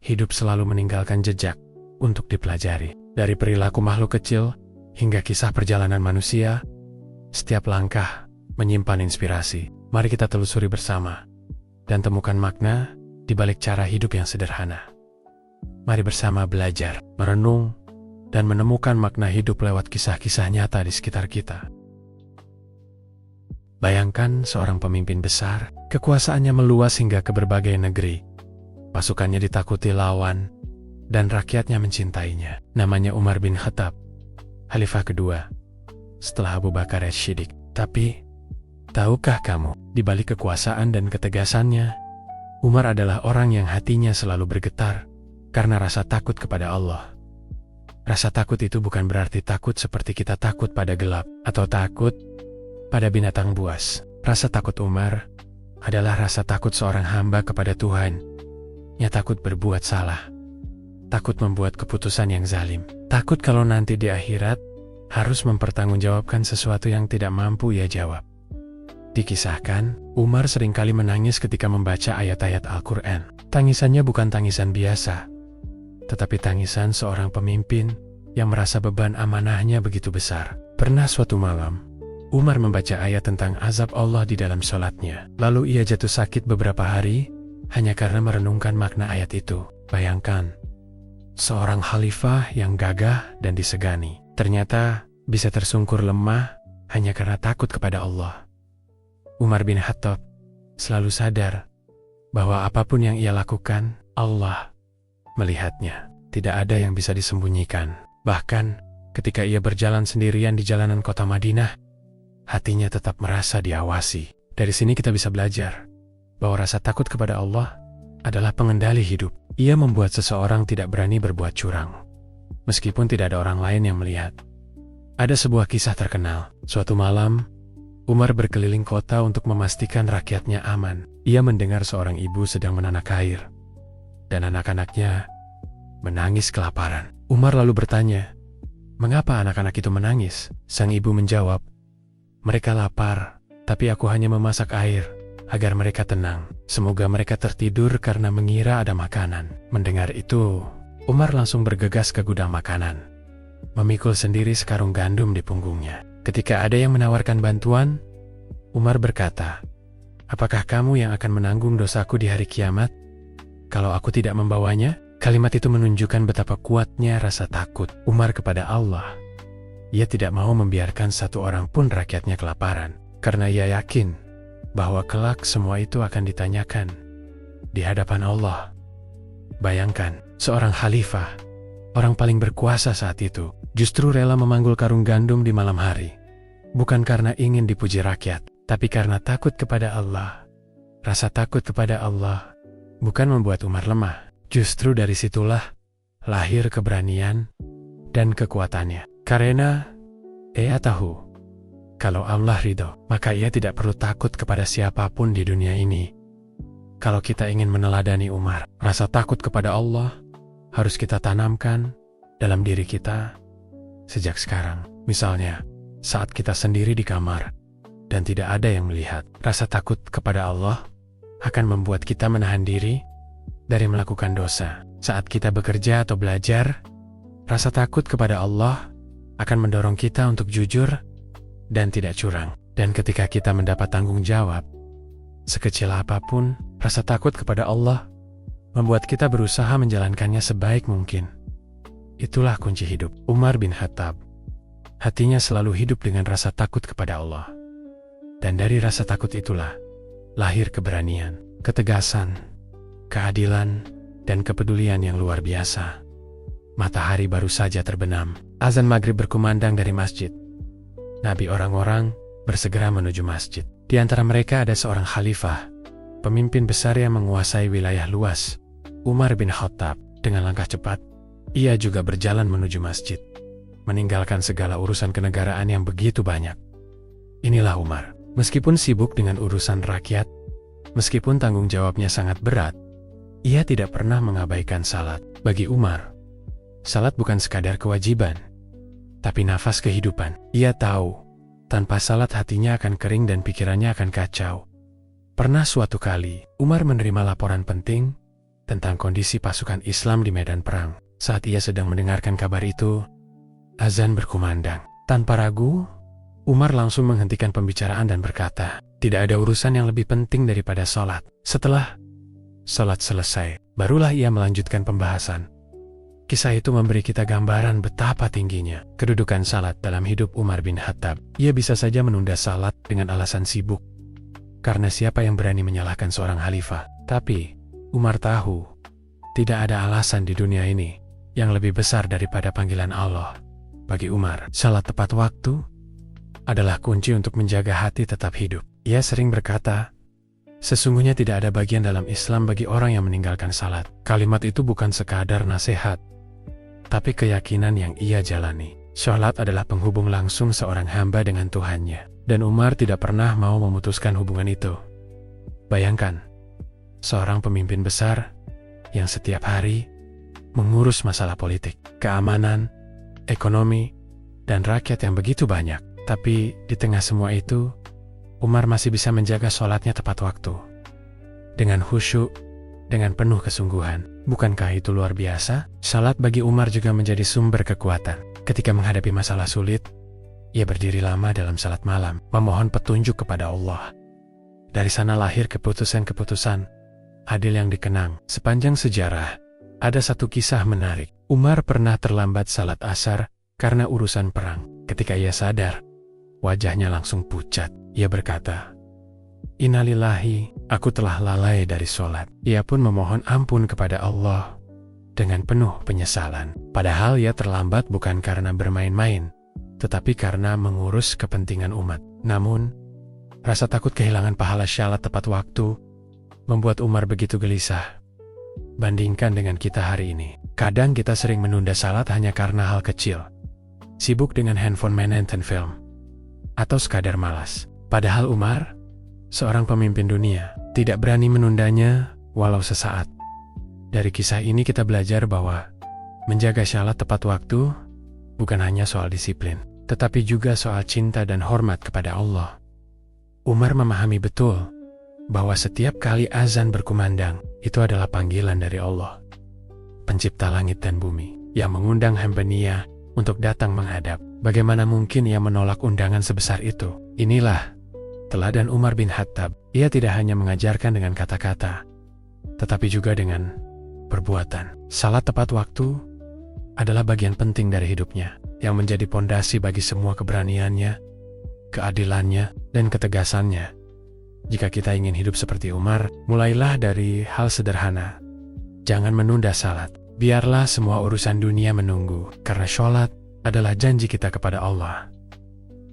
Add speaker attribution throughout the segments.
Speaker 1: hidup selalu meninggalkan jejak untuk dipelajari. Dari perilaku makhluk kecil hingga kisah perjalanan manusia, setiap langkah menyimpan inspirasi. Mari kita telusuri bersama dan temukan makna di balik cara hidup yang sederhana. Mari bersama belajar, merenung, dan menemukan makna hidup lewat kisah-kisah nyata di sekitar kita. Bayangkan seorang pemimpin besar, kekuasaannya meluas hingga ke berbagai negeri. Pasukannya ditakuti lawan, dan rakyatnya mencintainya. Namanya Umar bin Khattab, Khalifah kedua setelah Abu Bakar As-Siddiq. Tapi, tahukah kamu, di balik kekuasaan dan ketegasannya, Umar adalah orang yang hatinya selalu bergetar karena rasa takut kepada Allah. Rasa takut itu bukan berarti takut seperti kita takut pada gelap atau takut pada binatang buas. Rasa takut Umar adalah rasa takut seorang hamba kepada Tuhan, yang takut berbuat salah, takut membuat keputusan yang zalim, takut kalau nanti di akhirat harus mempertanggungjawabkan sesuatu yang tidak mampu ia jawab. Dikisahkan, Umar seringkali menangis ketika membaca ayat-ayat Al-Quran. Tangisannya bukan tangisan biasa, tetapi tangisan seorang pemimpin yang merasa beban amanahnya begitu besar. Pernah suatu malam, Umar membaca ayat tentang azab Allah di dalam sholatnya. Lalu ia jatuh sakit beberapa hari hanya karena merenungkan makna ayat itu. Bayangkan, seorang khalifah yang gagah dan disegani, ternyata bisa tersungkur lemah hanya karena takut kepada Allah. Umar bin Khattab selalu sadar bahwa apapun yang ia lakukan, Allah melihatnya. Tidak ada yang bisa disembunyikan. Bahkan ketika ia berjalan sendirian di jalanan kota Madinah, hatinya tetap merasa diawasi. Dari sini kita bisa belajar bahwa rasa takut kepada Allah adalah pengendali hidup. Ia membuat seseorang tidak berani berbuat curang, meskipun tidak ada orang lain yang melihat. Ada sebuah kisah terkenal. Suatu malam, Umar berkeliling kota untuk memastikan rakyatnya aman. Ia mendengar seorang ibu sedang menanak air, dan anak-anaknya menangis kelaparan. Umar lalu bertanya, "Mengapa anak-anak itu menangis?" Sang ibu menjawab, "Mereka lapar, tapi aku hanya memasak air agar mereka tenang. Semoga mereka tertidur karena mengira ada makanan." Mendengar itu, Umar langsung bergegas ke gudang makanan, memikul sendiri sekarung gandum di punggungnya. Ketika ada yang menawarkan bantuan, Umar berkata, "Apakah kamu yang akan menanggung dosaku di hari kiamat kalau aku tidak membawanya?" Kalimat itu menunjukkan betapa kuatnya rasa takut Umar kepada Allah. Ia tidak mau membiarkan satu orang pun rakyatnya kelaparan, karena ia yakin bahwa kelak semua itu akan ditanyakan di hadapan Allah. Bayangkan, seorang khalifah, orang paling berkuasa saat itu, justru rela memanggul karung gandum di malam hari. Bukan karena ingin dipuji rakyat, tapi karena takut kepada Allah. Rasa takut kepada Allah bukan membuat Umar lemah. Justru dari situlah lahir keberanian dan kekuatannya. Karena ia tahu, kalau Allah ridho, maka ia tidak perlu takut kepada siapapun di dunia ini. Kalau kita ingin meneladani Umar, rasa takut kepada Allah harus kita tanamkan dalam diri kita sejak sekarang. Misalnya, saat kita sendiri di kamar dan tidak ada yang melihat, rasa takut kepada Allah akan membuat kita menahan diri dari melakukan dosa. Saat kita bekerja atau belajar, rasa takut kepada Allah akan mendorong kita untuk jujur dan tidak curang. Dan ketika kita mendapat tanggung jawab, sekecil apapun, rasa takut kepada Allah membuat kita berusaha menjalankannya sebaik mungkin. Itulah kunci hidup Umar bin Khattab. Hatinya selalu hidup dengan rasa takut kepada Allah. Dan dari rasa takut itulah lahir keberanian, ketegasan, keadilan, dan kepedulian yang luar biasa. Matahari baru saja terbenam. Azan maghrib berkumandang dari masjid. Nabi orang-orang bersegera menuju masjid. Di antara mereka ada seorang khalifah, pemimpin besar yang menguasai wilayah luas, Umar bin Khattab. Dengan langkah cepat, ia juga berjalan menuju masjid, meninggalkan segala urusan kenegaraan yang begitu banyak. Inilah Umar. Meskipun sibuk dengan urusan rakyat, meskipun tanggung jawabnya sangat berat, ia tidak pernah mengabaikan salat. Bagi Umar, salat bukan sekadar kewajiban, tapi nafas kehidupan. Ia tahu, tanpa salat hatinya akan kering dan pikirannya akan kacau. Pernah suatu kali, Umar menerima laporan penting tentang kondisi pasukan Islam di medan perang. Saat ia sedang mendengarkan kabar itu, azan berkumandang. Tanpa ragu, Umar langsung menghentikan pembicaraan dan berkata, "Tidak ada urusan yang lebih penting daripada sholat." Setelah sholat selesai, barulah ia melanjutkan pembahasan. Kisah itu memberi kita gambaran betapa tingginya kedudukan salat dalam hidup Umar bin Khattab. Ia bisa saja menunda salat dengan alasan sibuk, karena siapa yang berani menyalahkan seorang khalifah? Tapi Umar tahu, tidak ada alasan di dunia ini yang lebih besar daripada panggilan Allah. Bagi Umar, salat tepat waktu adalah kunci untuk menjaga hati tetap hidup. Ia sering berkata, "Sesungguhnya tidak ada bagian dalam Islam bagi orang yang meninggalkan salat." Kalimat itu bukan sekadar nasihat, tapi keyakinan yang ia jalani. Salat adalah penghubung langsung seorang hamba dengan Tuhannya, dan Umar tidak pernah mau memutuskan hubungan itu. Bayangkan, seorang pemimpin besar yang setiap hari mengurus masalah politik, keamanan, ekonomi, dan rakyat yang begitu banyak. Tapi di tengah semua itu, Umar masih bisa menjaga sholatnya tepat waktu. Dengan khusyuk, dengan penuh kesungguhan. Bukankah itu luar biasa? Salat bagi Umar juga menjadi sumber kekuatan. Ketika menghadapi masalah sulit, ia berdiri lama dalam salat malam, memohon petunjuk kepada Allah. Dari sana lahir keputusan-keputusan adil yang dikenang. Sepanjang sejarah, ada satu kisah menarik. Umar pernah terlambat salat asar karena urusan perang. Ketika ia sadar, wajahnya langsung pucat. Ia berkata, "Innalillahi, aku telah lalai dari sholat." Ia pun memohon ampun kepada Allah dengan penuh penyesalan. Padahal ia terlambat bukan karena bermain-main, tetapi karena mengurus kepentingan umat. Namun, rasa takut kehilangan pahala syalat tepat waktu membuat Umar begitu gelisah. Bandingkan dengan kita hari ini. Kadang kita sering menunda salat hanya karena hal kecil. Sibuk dengan handphone, nonton film, atau sekadar malas. Padahal Umar, seorang pemimpin dunia, tidak berani menundanya walau sesaat. Dari kisah ini kita belajar bahwa menjaga salat tepat waktu bukan hanya soal disiplin, tetapi juga soal cinta dan hormat kepada Allah. Umar memahami betul bahwa setiap kali azan berkumandang, itu adalah panggilan dari Allah, pencipta langit dan bumi, yang mengundang hamba-Nya untuk datang menghadap. Bagaimana mungkin ia menolak undangan sebesar itu? Inilah teladan Umar bin Khattab. Ia tidak hanya mengajarkan dengan kata-kata, tetapi juga dengan perbuatan. Salat tepat waktu adalah bagian penting dari hidupnya, yang menjadi pondasi bagi semua keberaniannya, keadilannya, dan ketegasannya. Jika kita ingin hidup seperti Umar, mulailah dari hal sederhana. Jangan menunda salat. Biarlah semua urusan dunia menunggu, karena sholat adalah janji kita kepada Allah.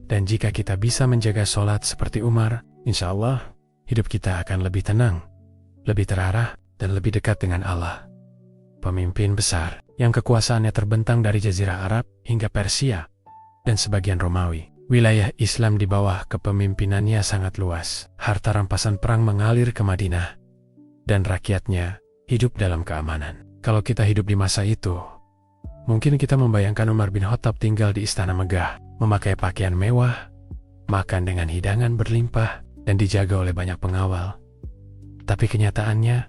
Speaker 1: Dan jika kita bisa menjaga sholat seperti Umar, insya Allah hidup kita akan lebih tenang, lebih terarah, dan lebih dekat dengan Allah. Pemimpin besar yang kekuasaannya terbentang dari Jazirah Arab hingga Persia dan sebagian Romawi. Wilayah Islam di bawah kepemimpinannya sangat luas. Harta rampasan perang mengalir ke Madinah, dan rakyatnya hidup dalam keamanan. Kalau kita hidup di masa itu, mungkin kita membayangkan Umar bin Khattab tinggal di istana megah, memakai pakaian mewah, makan dengan hidangan berlimpah, dan dijaga oleh banyak pengawal. Tapi kenyataannya,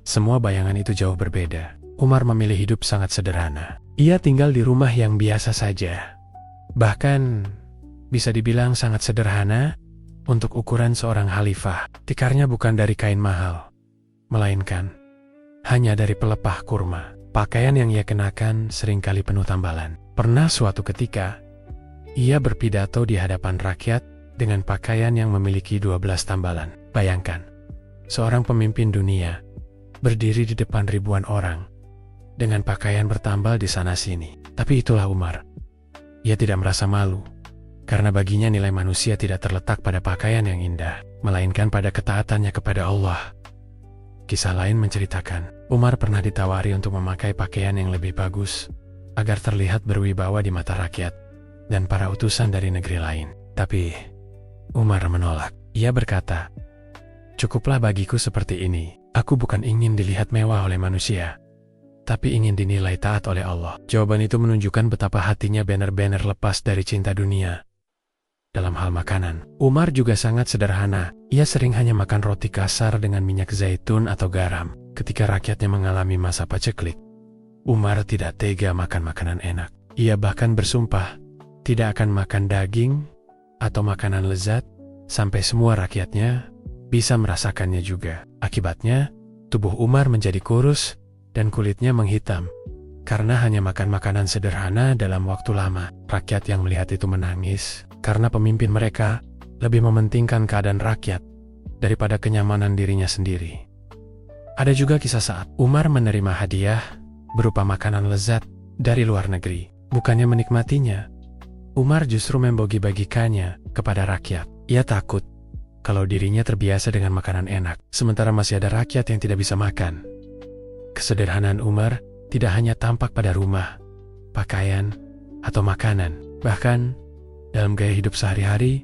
Speaker 1: semua bayangan itu jauh berbeda. Umar memilih hidup sangat sederhana. Ia tinggal di rumah yang biasa saja. Bahkan, bisa dibilang sangat sederhana untuk ukuran seorang khalifah. Tikarnya bukan dari kain mahal, melainkan hanya dari pelepah kurma. Pakaian yang ia kenakan seringkali penuh tambalan. Pernah suatu ketika, ia berpidato di hadapan rakyat dengan pakaian yang memiliki 12 tambalan. Bayangkan, seorang pemimpin dunia berdiri di depan ribuan orang dengan pakaian bertambal di sana-sini. Tapi itulah Umar. Ia tidak merasa malu, karena baginya nilai manusia tidak terletak pada pakaian yang indah, melainkan pada ketaatannya kepada Allah. Kisah lain menceritakan, Umar pernah ditawari untuk memakai pakaian yang lebih bagus, agar terlihat berwibawa di mata rakyat dan para utusan dari negeri lain. Tapi, Umar menolak. Ia berkata, "Cukuplah bagiku seperti ini. Aku bukan ingin dilihat mewah oleh manusia, tapi ingin dinilai taat oleh Allah." Jawaban itu menunjukkan betapa hatinya benar-benar lepas dari cinta dunia. Dalam hal makanan, Umar juga sangat sederhana. Ia sering hanya makan roti kasar dengan minyak zaitun atau garam. Ketika rakyatnya mengalami masa paceklik, Umar tidak tega makan makanan enak. Ia bahkan bersumpah tidak akan makan daging atau makanan lezat sampai semua rakyatnya bisa merasakannya juga. Akibatnya, tubuh Umar menjadi kurus dan kulitnya menghitam karena hanya makan makanan sederhana dalam waktu lama. Rakyat yang melihat itu menangis karena pemimpin mereka lebih mementingkan keadaan rakyat daripada kenyamanan dirinya sendiri. Ada juga kisah saat Umar menerima hadiah berupa makanan lezat dari luar negeri. Bukannya menikmatinya, Umar justru membagi-bagikannya kepada rakyat. Ia takut kalau dirinya terbiasa dengan makanan enak, sementara masih ada rakyat yang tidak bisa makan. Kesederhanaan Umar tidak hanya tampak pada rumah, pakaian, atau makanan. Bahkan, dalam gaya hidup sehari-hari,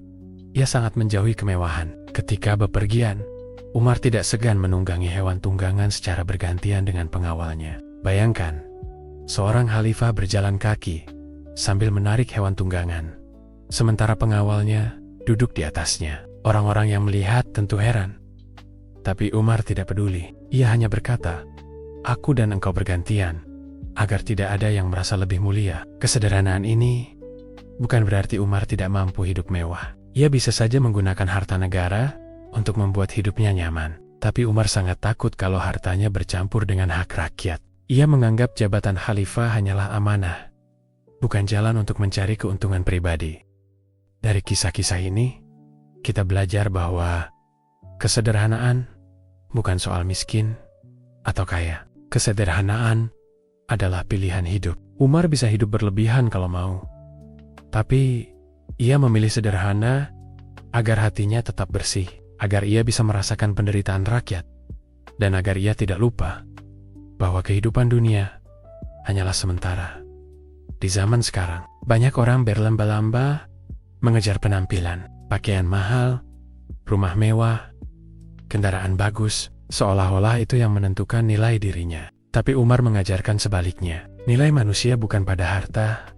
Speaker 1: ia sangat menjauhi kemewahan. Ketika bepergian, Umar tidak segan menunggangi hewan tunggangan secara bergantian dengan pengawalnya. Bayangkan, seorang khalifah berjalan kaki sambil menarik hewan tunggangan, sementara pengawalnya duduk di atasnya. Orang-orang yang melihat tentu heran. Tapi Umar tidak peduli. Ia hanya berkata, "Aku dan engkau bergantian, agar tidak ada yang merasa lebih mulia." Kesederhanaan ini bukan berarti Umar tidak mampu hidup mewah. Ia bisa saja menggunakan harta negara untuk membuat hidupnya nyaman. Tapi Umar sangat takut kalau hartanya bercampur dengan hak rakyat. Ia menganggap jabatan khalifah hanyalah amanah, bukan jalan untuk mencari keuntungan pribadi. Dari kisah-kisah ini, kita belajar bahwa kesederhanaan bukan soal miskin atau kaya. Kesederhanaan adalah pilihan hidup. Umar bisa hidup berlebihan kalau mau, tapi ia memilih sederhana agar hatinya tetap bersih, agar ia bisa merasakan penderitaan rakyat, dan agar ia tidak lupa bahwa kehidupan dunia hanyalah sementara. Di zaman sekarang, banyak orang berlomba-lomba mengejar penampilan, pakaian mahal, rumah mewah, kendaraan bagus, seolah-olah itu yang menentukan nilai dirinya. Tapi Umar mengajarkan sebaliknya. Nilai manusia bukan pada harta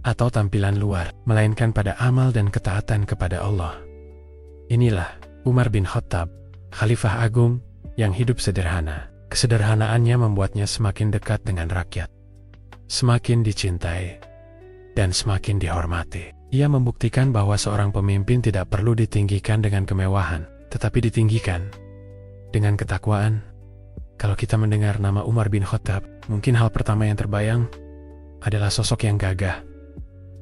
Speaker 1: atau tampilan luar, melainkan pada amal dan ketaatan kepada Allah. Inilah Umar bin Khattab, Khalifah Agung yang hidup sederhana. Kesederhanaannya membuatnya semakin dekat dengan rakyat, semakin dicintai, dan semakin dihormati. Ia membuktikan bahwa seorang pemimpin tidak perlu ditinggikan dengan kemewahan, tetapi ditinggikan dengan ketakwaan. Kalau kita mendengar nama Umar bin Khattab, mungkin hal pertama yang terbayang adalah sosok yang gagah,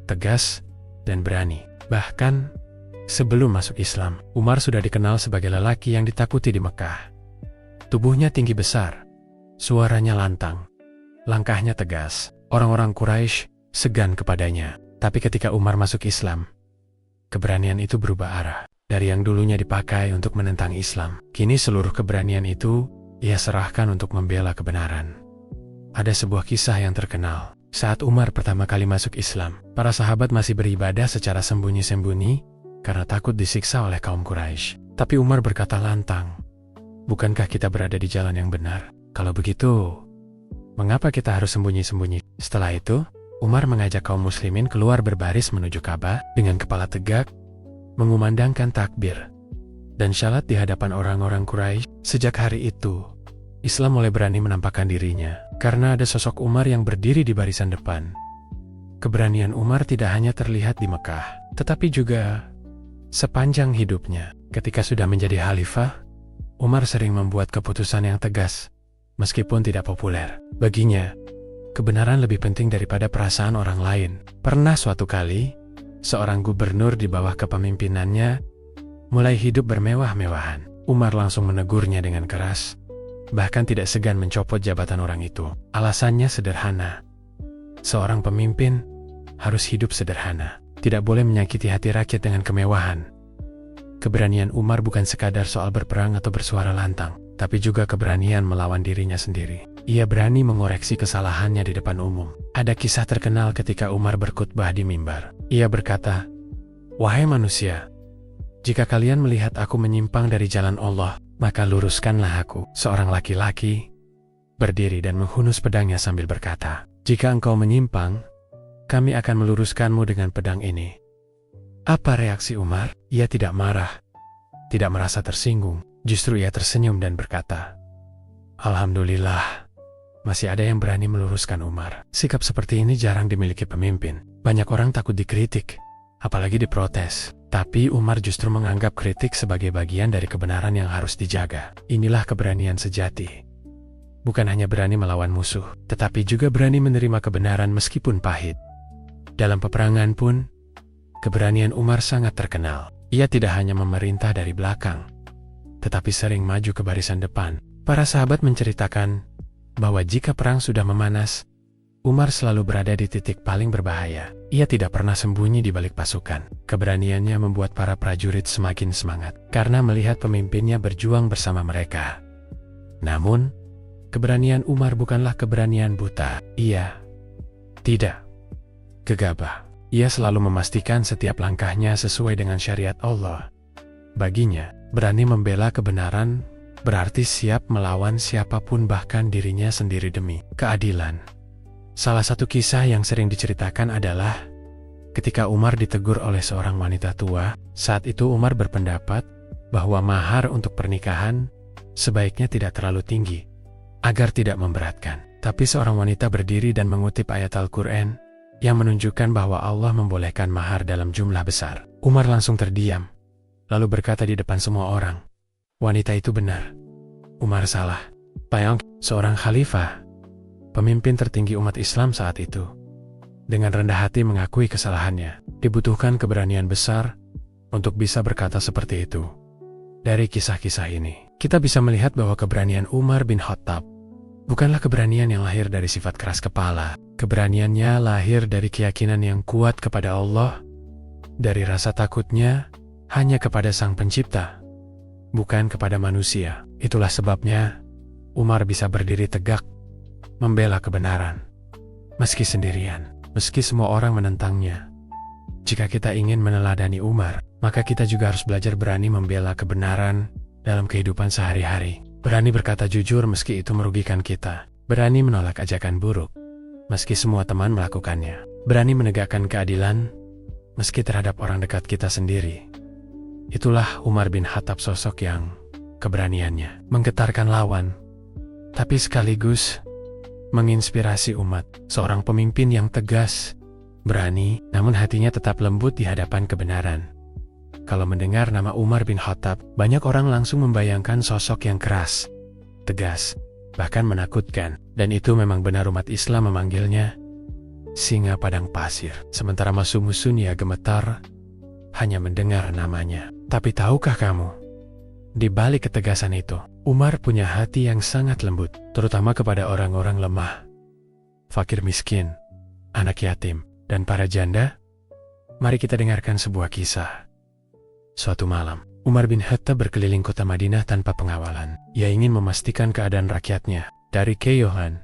Speaker 1: tegas, dan berani. Bahkan, sebelum masuk Islam, Umar sudah dikenal sebagai lelaki yang ditakuti di Mekah. Tubuhnya tinggi besar, suaranya lantang, langkahnya tegas. Orang-orang Quraisy segan kepadanya. Tapi ketika Umar masuk Islam, keberanian itu berubah arah. Dari yang dulunya dipakai untuk menentang Islam, kini seluruh keberanian itu ia serahkan untuk membela kebenaran. Ada sebuah kisah yang terkenal. Saat Umar pertama kali masuk Islam, para sahabat masih beribadah secara sembunyi-sembunyi karena takut disiksa oleh kaum Quraisy. Tapi Umar berkata lantang, "Bukankah kita berada di jalan yang benar? Kalau begitu, mengapa kita harus sembunyi-sembunyi?" Setelah itu, Umar mengajak kaum muslimin keluar berbaris menuju Ka'bah dengan kepala tegak, mengumandangkan takbir, dan syalat di hadapan orang-orang Quraisy. Sejak hari itu, Islam mulai berani menampakkan dirinya, karena ada sosok Umar yang berdiri di barisan depan. Keberanian Umar tidak hanya terlihat di Mekah, tetapi juga sepanjang hidupnya. Ketika sudah menjadi khalifah, Umar sering membuat keputusan yang tegas, meskipun tidak populer. Baginya, kebenaran lebih penting daripada perasaan orang lain. Pernah suatu kali, seorang gubernur di bawah kepemimpinannya mulai hidup bermewah-mewahan. Umar langsung menegurnya dengan keras, bahkan tidak segan mencopot jabatan orang itu. Alasannya sederhana. Seorang pemimpin harus hidup sederhana, tidak boleh menyakiti hati rakyat dengan kemewahan. Keberanian Umar bukan sekadar soal berperang atau bersuara lantang, tapi juga keberanian melawan dirinya sendiri. Ia berani mengoreksi kesalahannya di depan umum. Ada kisah terkenal ketika Umar berkhutbah di mimbar. Ia berkata, "Wahai manusia, jika kalian melihat aku menyimpang dari jalan Allah, maka luruskanlah aku." Seorang laki-laki berdiri dan menghunus pedangnya sambil berkata, "Jika engkau menyimpang, kami akan meluruskanmu dengan pedang ini." Apa reaksi Umar? Ia tidak marah, tidak merasa tersinggung. Justru ia tersenyum dan berkata, Alhamdulillah, masih ada yang berani meluruskan Umar. Sikap seperti ini jarang dimiliki pemimpin. Banyak orang takut dikritik, apalagi diprotes. Tapi Umar justru menganggap kritik sebagai bagian dari kebenaran yang harus dijaga. Inilah keberanian sejati. Bukan hanya berani melawan musuh, tetapi juga berani menerima kebenaran meskipun pahit. Dalam peperangan pun, keberanian Umar sangat terkenal. Ia tidak hanya memerintah dari belakang, tetapi sering maju ke barisan depan. Para sahabat menceritakan bahwa jika perang sudah memanas, Umar selalu berada di titik paling berbahaya. Ia tidak pernah sembunyi di balik pasukan. Keberaniannya membuat para prajurit semakin semangat karena melihat pemimpinnya berjuang bersama mereka. Namun, keberanian Umar bukanlah keberanian buta. Ia tidak gegabah. Ia selalu memastikan setiap langkahnya sesuai dengan syariat Allah. Baginya, berani membela kebenaran berarti siap melawan siapapun, bahkan dirinya sendiri demi keadilan. Salah satu kisah yang sering diceritakan adalah ketika Umar ditegur oleh seorang wanita tua. Saat itu Umar berpendapat bahwa mahar untuk pernikahan sebaiknya tidak terlalu tinggi agar tidak memberatkan. Tapi seorang wanita berdiri dan mengutip ayat Al-Quran yang menunjukkan bahwa Allah membolehkan mahar dalam jumlah besar. Umar langsung terdiam, lalu berkata di depan semua orang, "Wanita itu benar. Umar salah." Payong, seorang khalifah, pemimpin tertinggi umat Islam saat itu, dengan rendah hati mengakui kesalahannya. Dibutuhkan keberanian besar untuk bisa berkata seperti itu. Dari kisah-kisah ini, kita bisa melihat bahwa keberanian Umar bin Khattab bukanlah keberanian yang lahir dari sifat keras kepala. Keberaniannya lahir dari keyakinan yang kuat kepada Allah, dari rasa takutnya hanya kepada Sang Pencipta, bukan kepada manusia. Itulah sebabnya Umar bisa berdiri tegak, membela kebenaran, meski sendirian, meski semua orang menentangnya. Jika kita ingin meneladani Umar, maka kita juga harus belajar berani membela kebenaran dalam kehidupan sehari-hari. Berani berkata jujur meski itu merugikan kita. Berani menolak ajakan buruk, meski semua teman melakukannya. Berani menegakkan keadilan, meski terhadap orang dekat kita sendiri. Itulah Umar bin Khattab, sosok yang keberaniannya menggetarkan lawan, tapi sekaligus menginspirasi umat. Seorang pemimpin yang tegas, berani, namun hatinya tetap lembut di hadapan kebenaran. Kalau mendengar nama Umar bin Khattab, banyak orang langsung membayangkan sosok yang keras, tegas, bahkan menakutkan. Dan itu memang benar, umat Islam memanggilnya singa padang pasir. Sementara musuh-musuhnya gemetar hanya mendengar namanya. Tapi tahukah kamu, di balik ketegasan itu, Umar punya hati yang sangat lembut, terutama kepada orang-orang lemah, fakir miskin, anak yatim, dan para janda. Mari kita dengarkan sebuah kisah. Suatu malam, Umar bin Khattab berkeliling kota Madinah tanpa pengawalan. Ia ingin memastikan keadaan rakyatnya. Dari keyohan,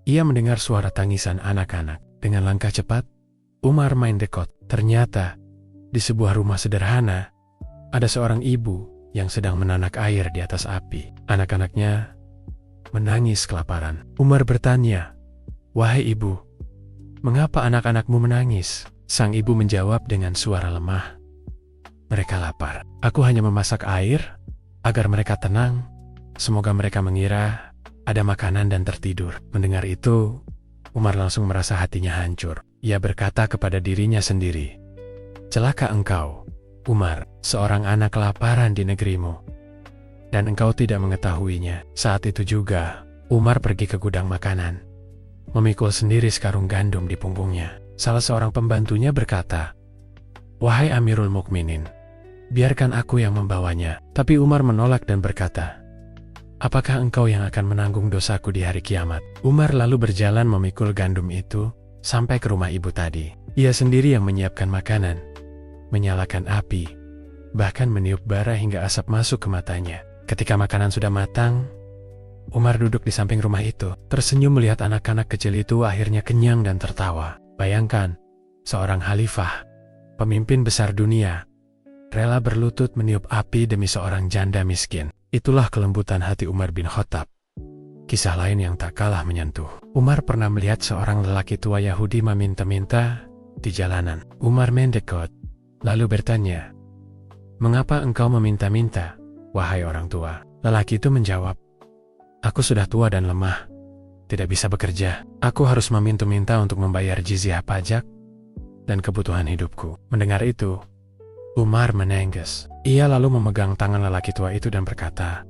Speaker 1: ia mendengar suara tangisan anak-anak. Dengan langkah cepat, Umar main dekat. Ternyata, di sebuah rumah sederhana, ada seorang ibu yang sedang menanak air di atas api. Anak-anaknya menangis kelaparan. Umar bertanya, "Wahai ibu, mengapa anak-anakmu menangis?" Sang ibu menjawab dengan suara lemah, "Mereka lapar. Aku hanya memasak air agar mereka tenang. Semoga mereka mengira ada makanan dan tertidur." Mendengar itu, Umar langsung merasa hatinya hancur. Ia berkata kepada dirinya sendiri, "Celaka engkau, Umar, seorang anak kelaparan di negerimu, dan engkau tidak mengetahuinya." Saat itu juga, Umar pergi ke gudang makanan, memikul sendiri sekarung gandum di punggungnya. Salah seorang pembantunya berkata, "Wahai Amirul Mukminin, biarkan aku yang membawanya." Tapi Umar menolak dan berkata, "Apakah engkau yang akan menanggung dosaku di hari kiamat?" Umar lalu berjalan memikul gandum itu sampai ke rumah ibu tadi. Ia sendiri yang menyiapkan makanan, menyalakan api, bahkan meniup bara hingga asap masuk ke matanya. Ketika makanan sudah matang, Umar duduk di samping rumah itu, tersenyum melihat anak-anak kecil itu akhirnya kenyang dan tertawa. Bayangkan, seorang khalifah, pemimpin besar dunia, rela berlutut meniup api demi seorang janda miskin. Itulah kelembutan hati Umar bin Khattab. Kisah lain yang tak kalah menyentuh. Umar pernah melihat seorang lelaki tua Yahudi meminta-minta di jalanan. Umar mendekat, lalu bertanya, "Mengapa engkau meminta-minta, wahai orang tua?" Lelaki itu menjawab, Aku sudah tua dan lemah, tidak bisa bekerja. Aku harus meminta-minta untuk membayar jizyah pajak dan kebutuhan hidupku. Mendengar itu, Umar menengges. Ia lalu memegang tangan lelaki tua itu dan berkata,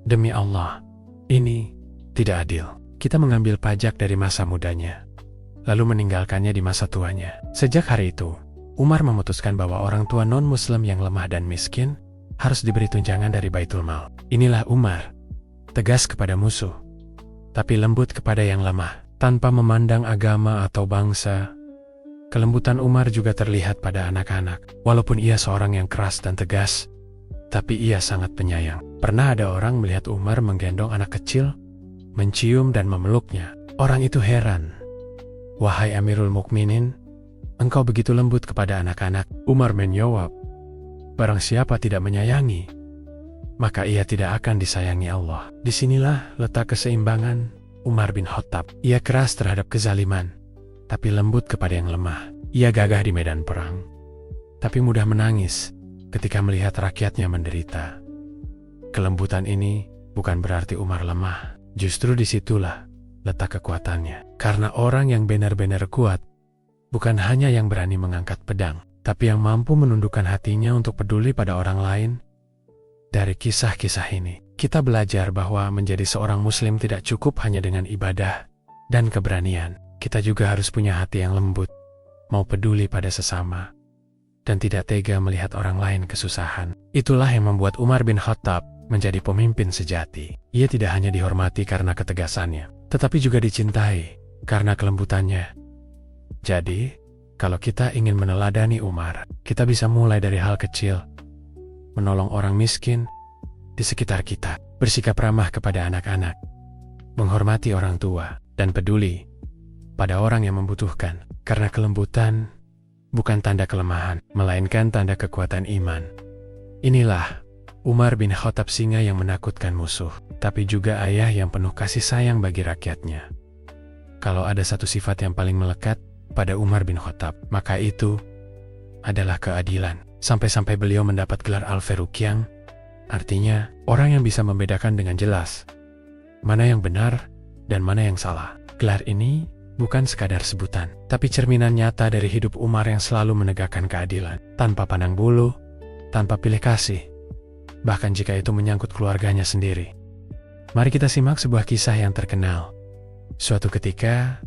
Speaker 1: "Demi Allah, ini tidak adil. Kita mengambil pajak dari masa mudanya, lalu meninggalkannya di masa tuanya." Sejak hari itu, Umar memutuskan bahwa orang tua non-Muslim yang lemah dan miskin harus diberi tunjangan dari Baitul Mal. Inilah Umar, tegas kepada musuh, tapi lembut kepada yang lemah. Tanpa memandang agama atau bangsa, kelembutan Umar juga terlihat pada anak-anak. Walaupun ia seorang yang keras dan tegas, tapi ia sangat penyayang. Pernah ada orang melihat Umar menggendong anak kecil, mencium dan memeluknya. Orang itu heran. "Wahai Amirul Mukminin, engkau begitu lembut kepada anak-anak." Umar menjawab, "Barang siapa tidak menyayangi, maka ia tidak akan disayangi Allah." Disinilah letak keseimbangan Umar bin Khattab. Ia keras terhadap kezaliman, tapi lembut kepada yang lemah. Ia gagah di medan perang, tapi mudah menangis ketika melihat rakyatnya menderita. Kelembutan ini bukan berarti Umar lemah. Justru disitulah letak kekuatannya. Karena orang yang benar-benar kuat bukan hanya yang berani mengangkat pedang, tapi yang mampu menundukkan hatinya untuk peduli pada orang lain. Dari kisah-kisah ini, kita belajar bahwa menjadi seorang muslim tidak cukup hanya dengan ibadah dan keberanian. Kita juga harus punya hati yang lembut, mau peduli pada sesama, dan tidak tega melihat orang lain kesusahan. Itulah yang membuat Umar bin Khattab menjadi pemimpin sejati. Ia tidak hanya dihormati karena ketegasannya, tetapi juga dicintai karena kelembutannya. Jadi, kalau kita ingin meneladani Umar, kita bisa mulai dari hal kecil, menolong orang miskin di sekitar kita, bersikap ramah kepada anak-anak, menghormati orang tua, dan peduli pada orang yang membutuhkan. Karena kelembutan bukan tanda kelemahan, melainkan tanda kekuatan iman. Inilah Umar bin Khattab, singa yang menakutkan musuh, tapi juga ayah yang penuh kasih sayang bagi rakyatnya. Kalau ada satu sifat yang paling melekat pada Umar bin Khattab, maka itu adalah keadilan. Sampai-sampai beliau mendapat gelar Al-Faruq, artinya orang yang bisa membedakan dengan jelas mana yang benar dan mana yang salah. Gelar ini bukan sekadar sebutan, tapi cerminan nyata dari hidup Umar yang selalu menegakkan keadilan, tanpa pandang bulu, tanpa pilih kasih, bahkan jika itu menyangkut keluarganya sendiri. Mari kita simak sebuah kisah yang terkenal. Suatu ketika,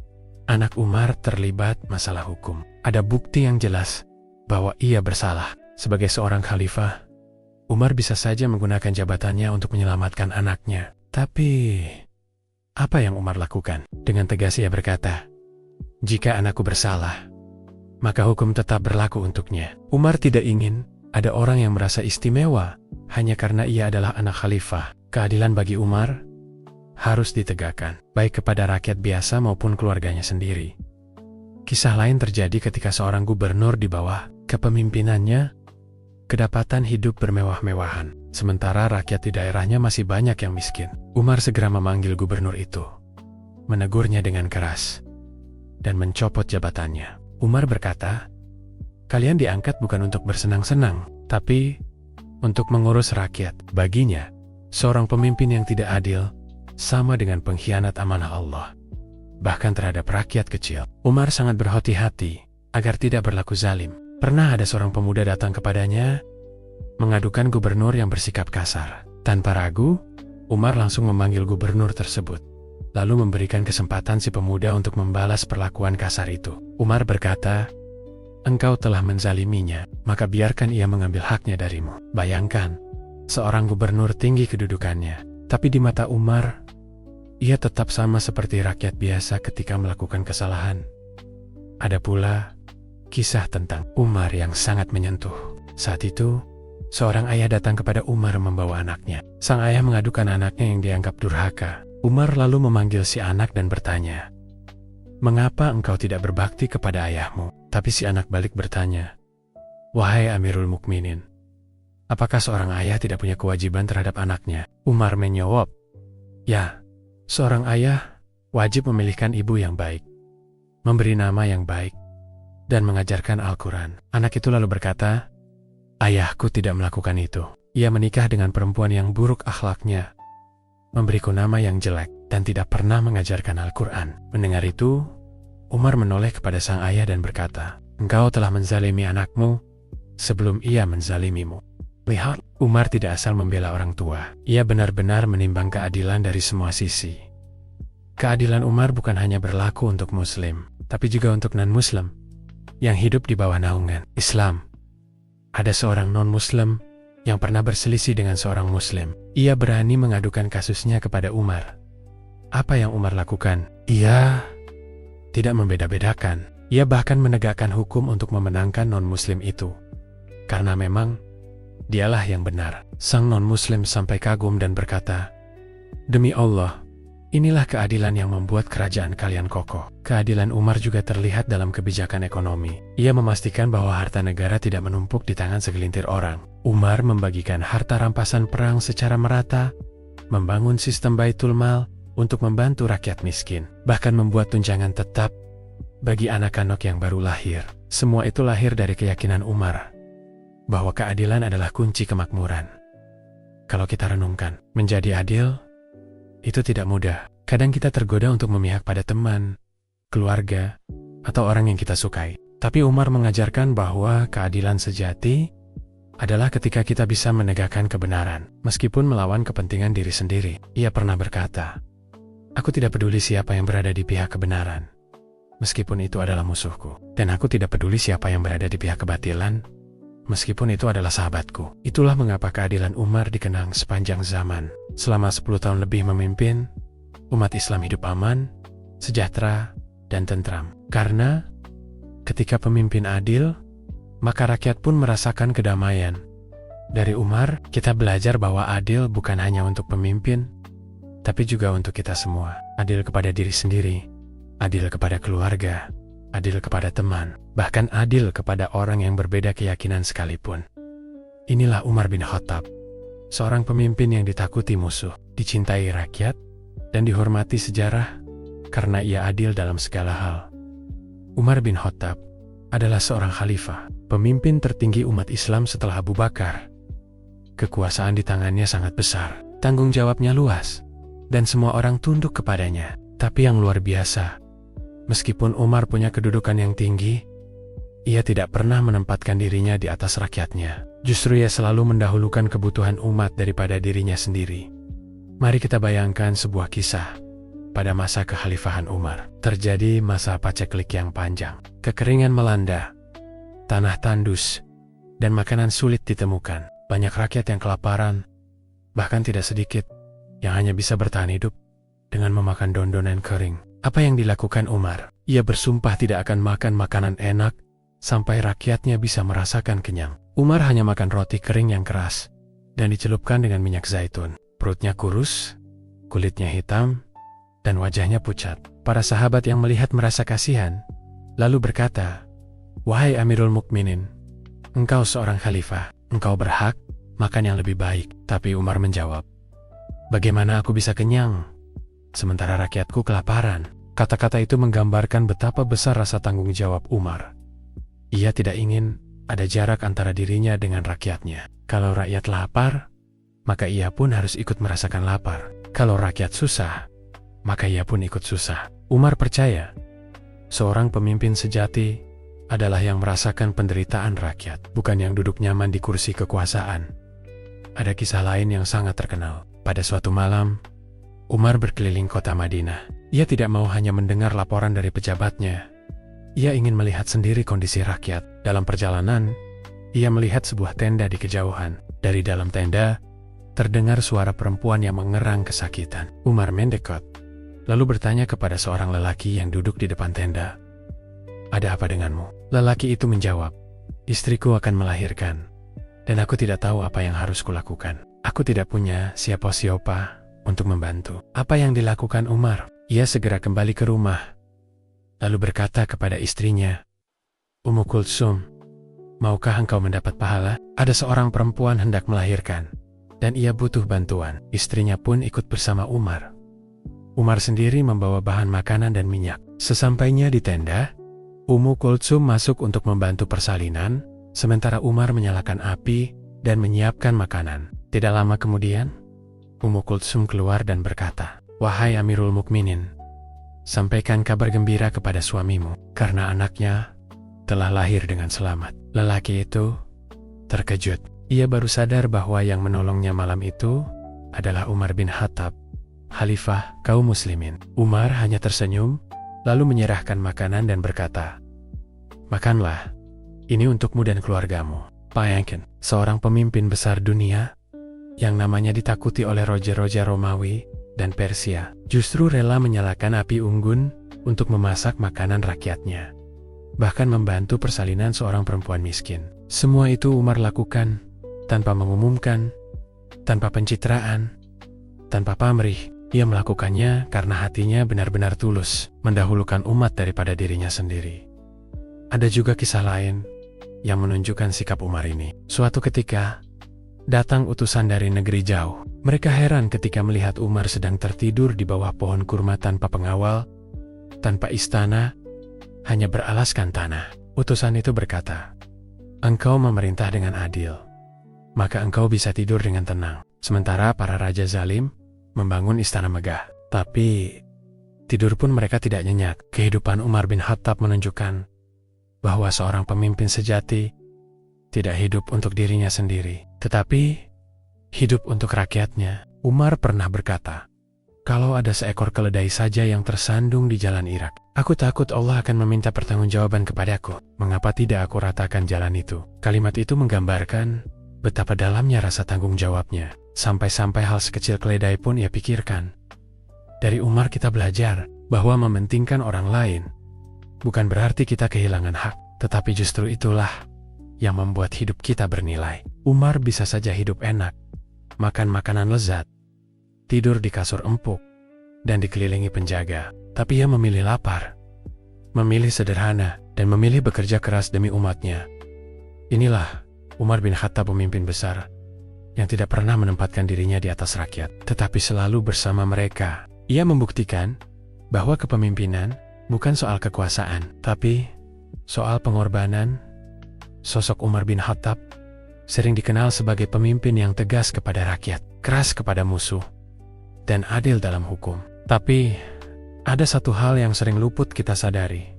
Speaker 1: anak Umar terlibat masalah hukum. Ada bukti yang jelas bahwa ia bersalah. Sebagai seorang khalifah, Umar bisa saja menggunakan jabatannya untuk menyelamatkan anaknya. Tapi, apa yang Umar lakukan? Dengan tegas ia berkata, "Jika anakku bersalah, maka hukum tetap berlaku untuknya." Umar tidak ingin ada orang yang merasa istimewa hanya karena ia adalah anak khalifah. Keadilan bagi Umar harus ditegakkan, baik kepada rakyat biasa maupun keluarganya sendiri. Kisah lain terjadi ketika seorang gubernur di bawah kepemimpinannya kedapatan hidup bermewah-mewahan, sementara rakyat di daerahnya masih banyak yang miskin. Umar segera memanggil gubernur itu, menegurnya dengan keras, dan mencopot jabatannya. Umar berkata, "Kalian diangkat bukan untuk bersenang-senang, tapi untuk mengurus rakyat." Baginya, seorang pemimpin yang tidak adil sama dengan pengkhianat amanah Allah, bahkan terhadap rakyat kecil. Umar sangat berhati-hati agar tidak berlaku zalim. Pernah ada seorang pemuda datang kepadanya, mengadukan gubernur yang bersikap kasar. Tanpa ragu, Umar langsung memanggil gubernur tersebut, lalu memberikan kesempatan si pemuda untuk membalas perlakuan kasar itu. Umar berkata, "Engkau telah menzaliminya, maka biarkan ia mengambil haknya darimu." Bayangkan, seorang gubernur tinggi kedudukannya, tapi di mata Umar, ia tetap sama seperti rakyat biasa ketika melakukan kesalahan. Ada pula kisah tentang Umar yang sangat menyentuh. Saat itu, seorang ayah datang kepada Umar membawa anaknya. Sang ayah mengadukan anaknya yang dianggap durhaka. Umar lalu memanggil si anak dan bertanya, "Mengapa engkau tidak berbakti kepada ayahmu?" Tapi si anak balik bertanya, "Wahai Amirul Mukminin, apakah seorang ayah tidak punya kewajiban terhadap anaknya?" Umar menjawab, "Ya, seorang ayah wajib memilihkan ibu yang baik, memberi nama yang baik, dan mengajarkan Al-Quran." Anak itu lalu berkata, "Ayahku tidak melakukan itu. Ia menikah dengan perempuan yang buruk akhlaknya, memberiku nama yang jelek, dan tidak pernah mengajarkan Al-Quran. Mendengar itu, Umar menoleh kepada sang ayah dan berkata, "Engkau telah menzalimi anakmu sebelum ia menzalimimu." Lihat, Umar tidak asal membela orang tua. Ia benar-benar menimbang keadilan dari semua sisi. Keadilan Umar bukan hanya berlaku untuk Muslim, tapi juga untuk non-Muslim yang hidup di bawah naungan Islam. Ada seorang non-Muslim yang pernah berselisih dengan seorang Muslim. Ia berani mengadukan kasusnya kepada Umar. Apa yang Umar lakukan? Ia tidak membeda-bedakan. Ia bahkan menegakkan hukum untuk memenangkan non-Muslim itu. Karena memang dialah yang benar. Sang non-Muslim sampai kagum dan berkata, "Demi Allah, inilah keadilan yang membuat kerajaan kalian kokoh." Keadilan Umar juga terlihat dalam kebijakan ekonomi. Ia memastikan bahwa harta negara tidak menumpuk di tangan segelintir orang. Umar membagikan harta rampasan perang secara merata, membangun sistem baitul mal untuk membantu rakyat miskin, bahkan membuat tunjangan tetap bagi anak-anak yang baru lahir. Semua itu lahir dari keyakinan Umar bahwa keadilan adalah kunci kemakmuran. Kalau kita renungkan, menjadi adil itu tidak mudah. Kadang kita tergoda untuk memihak pada teman, keluarga, atau orang yang kita sukai. Tapi Umar mengajarkan bahwa keadilan sejati adalah ketika kita bisa menegakkan kebenaran, meskipun melawan kepentingan diri sendiri. Ia pernah berkata, "Aku tidak peduli siapa yang berada di pihak kebenaran, meskipun itu adalah musuhku. Dan aku tidak peduli siapa yang berada di pihak kebatilan, meskipun itu adalah sahabatku." Itulah mengapa keadilan Umar dikenang sepanjang zaman. Selama 10 tahun lebih memimpin, umat Islam hidup aman, sejahtera, dan tentram. Karena ketika pemimpin adil, maka rakyat pun merasakan kedamaian. Dari Umar, kita belajar bahwa adil bukan hanya untuk pemimpin, tapi juga untuk kita semua. Adil kepada diri sendiri, adil kepada keluarga, adil kepada teman, bahkan adil kepada orang yang berbeda keyakinan sekalipun. Inilah Umar bin Khattab, seorang pemimpin yang ditakuti musuh, dicintai rakyat, dan dihormati sejarah karena ia adil dalam segala hal. Umar bin Khattab adalah seorang khalifah, pemimpin tertinggi umat Islam setelah Abu Bakar. Kekuasaan di tangannya sangat besar, tanggung jawabnya luas, dan semua orang tunduk kepadanya. Tapi yang luar biasa, meskipun Umar punya kedudukan yang tinggi, ia tidak pernah menempatkan dirinya di atas rakyatnya. Justru ia selalu mendahulukan kebutuhan umat daripada dirinya sendiri. Mari kita bayangkan sebuah kisah. Pada masa kekhalifahan Umar, terjadi masa paceklik yang panjang. Kekeringan melanda, tanah tandus, dan makanan sulit ditemukan. Banyak rakyat yang kelaparan, bahkan tidak sedikit yang hanya bisa bertahan hidup dengan memakan dondonan kering. Apa yang dilakukan Umar? Ia bersumpah tidak akan makan makanan enak sampai rakyatnya bisa merasakan kenyang. Umar hanya makan roti kering yang keras dan dicelupkan dengan minyak zaitun. Perutnya kurus, kulitnya hitam, dan wajahnya pucat. Para sahabat yang melihat merasa kasihan, lalu berkata, "Wahai Amirul Mukminin, engkau seorang khalifah, engkau berhak makan yang lebih baik." Tapi Umar menjawab, "Bagaimana aku bisa kenyang sementara rakyatku kelaparan?" Kata-kata itu menggambarkan betapa besar rasa tanggung jawab Umar. Ia tidak ingin ada jarak antara dirinya dengan rakyatnya. Kalau rakyat lapar, maka ia pun harus ikut merasakan lapar. Kalau rakyat susah, maka ia pun ikut susah. Umar percaya, seorang pemimpin sejati adalah yang merasakan penderitaan rakyat, bukan yang duduk nyaman di kursi kekuasaan. Ada kisah lain yang sangat terkenal. Pada suatu malam, Umar berkeliling kota Madinah. Ia tidak mau hanya mendengar laporan dari pejabatnya. Ia ingin melihat sendiri kondisi rakyat. Dalam perjalanan, ia melihat sebuah tenda di kejauhan. Dari dalam tenda, terdengar suara perempuan yang mengerang kesakitan. Umar mendekat, lalu bertanya kepada seorang lelaki yang duduk di depan tenda, "Ada apa denganmu?" Lelaki itu menjawab, "Istriku akan melahirkan, dan aku tidak tahu apa yang harus kulakukan. Aku tidak punya siapa-siapa untuk membantu." Apa yang dilakukan Umar? Ia segera kembali ke rumah, lalu berkata kepada istrinya, "Ummu Kulsum, maukah engkau mendapat pahala? Ada seorang perempuan hendak melahirkan, dan ia butuh bantuan." Istrinya pun ikut bersama Umar. Umar sendiri membawa bahan makanan dan minyak. Sesampainya di tenda, Ummu Kulsum masuk untuk membantu persalinan, sementara Umar menyalakan api dan menyiapkan makanan. Tidak lama kemudian, Ummu Kulsum keluar dan berkata, "Wahai Amirul Mukminin, sampaikan kabar gembira kepada suamimu, karena anaknya telah lahir dengan selamat." Lelaki itu terkejut. Ia baru sadar bahwa yang menolongnya malam itu adalah Umar bin Khattab, Khalifah kaum muslimin. Umar hanya tersenyum, lalu menyerahkan makanan dan berkata, "Makanlah, ini untukmu dan keluargamu." Bayangkan, seorang pemimpin besar dunia yang namanya ditakuti oleh raja-raja Romawi dan Persia, justru rela menyalakan api unggun untuk memasak makanan rakyatnya, bahkan membantu persalinan seorang perempuan miskin. Semua itu Umar lakukan tanpa mengumumkan, tanpa pencitraan, tanpa pamrih. Ia melakukannya karena hatinya benar-benar tulus, mendahulukan umat daripada dirinya sendiri. Ada juga kisah lain yang menunjukkan sikap Umar ini. Suatu ketika, datang utusan dari negeri jauh. Mereka heran ketika melihat Umar sedang tertidur di bawah pohon kurma tanpa pengawal, tanpa istana, hanya beralaskan tanah. Utusan itu berkata, "Engkau memerintah dengan adil, maka engkau bisa tidur dengan tenang. Sementara para raja zalim membangun istana megah." Tapi tidur pun mereka tidak nyenyak. Kehidupan Umar bin Khattab menunjukkan bahwa seorang pemimpin sejati tidak hidup untuk dirinya sendiri, tetapi hidup untuk rakyatnya. Umar pernah berkata, "Kalau ada seekor keledai saja yang tersandung di jalan Irak, aku takut Allah akan meminta pertanggungjawaban kepadaku. Mengapa tidak aku ratakan jalan itu?" Kalimat itu menggambarkan betapa dalamnya rasa tanggung jawabnya. Sampai-sampai hal sekecil keledai pun ia pikirkan. Dari Umar kita belajar bahwa mementingkan orang lain bukan berarti kita kehilangan hak, tetapi justru itulah yang membuat hidup kita bernilai. Umar bisa saja hidup enak, makan makanan lezat, tidur di kasur empuk, dan dikelilingi penjaga. Tapi ia memilih lapar, memilih sederhana, dan memilih bekerja keras demi umatnya. Inilah Umar bin Khattab, pemimpin besar yang tidak pernah menempatkan dirinya di atas rakyat, tetapi selalu bersama mereka. Ia membuktikan bahwa kepemimpinan bukan soal kekuasaan, tapi soal pengorbanan. Sosok Umar bin Khattab sering dikenal sebagai pemimpin yang tegas kepada rakyat, keras kepada musuh, dan adil dalam hukum. Tapi ada satu hal yang sering luput kita sadari.